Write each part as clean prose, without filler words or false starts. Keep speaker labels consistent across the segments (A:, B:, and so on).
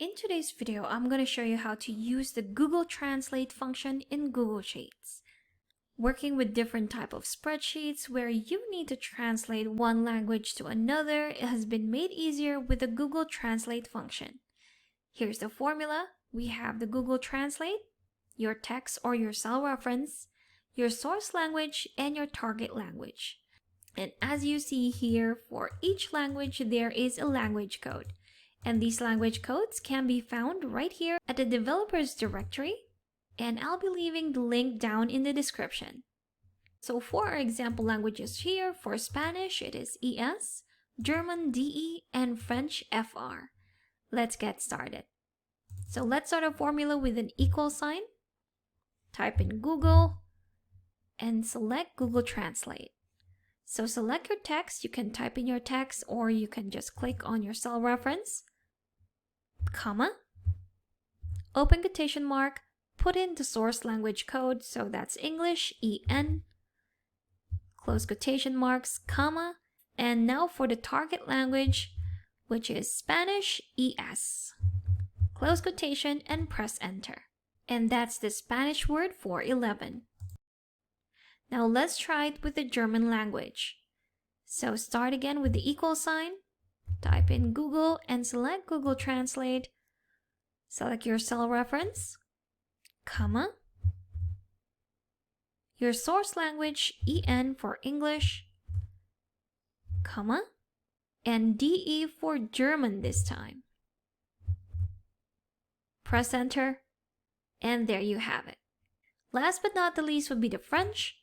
A: In today's video, I'm going to show you how to use the Google Translate function in Google Sheets. Working with different type of spreadsheets where you need to translate one language to another has been made easier with the Google Translate function. Here's the formula. We have the Google Translate, your text or your cell reference, your source language, and your target language. And as you see here, for each language, there is a language code. And these language codes can be found right here at the developers directory, and I'll be leaving the link down in the description. So for our example languages here, for Spanish it is ES, German DE, and French FR. Let's get started. So let's start a formula with an equal sign. Type in Google and select Google Translate. So select your text. You can type in your text or you can just click on your cell reference, comma, open quotation mark, put in the source language code, so that's English, EN, close quotation marks, comma, and now for the target language, which is Spanish, ES, close quotation and press enter. And that's the Spanish word for 11. Now let's try it with the German language. So start again with the equal sign, type in Google and select Google Translate, select your cell reference, comma, your source language EN for English, comma, and DE for German this time. Press enter, and there you have it. Last but not the least would be the French.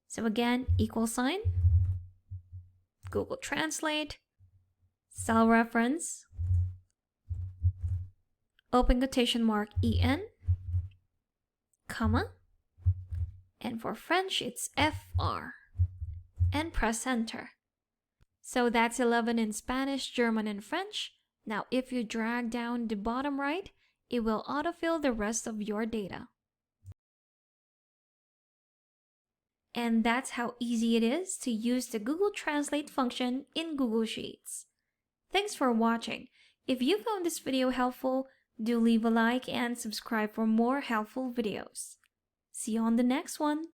A: So again, equal sign, Google Translate, cell reference, open quotation mark EN, comma, and for French it's FR, and press enter. So that's 11 in Spanish, German, and French. Now if you drag down the bottom right, it will autofill the rest of your data. And that's how easy it is to use the Google Translate function in Google Sheets. Thanks for watching. If you found this video helpful, do leave a like and subscribe for more helpful videos. See you on the next one.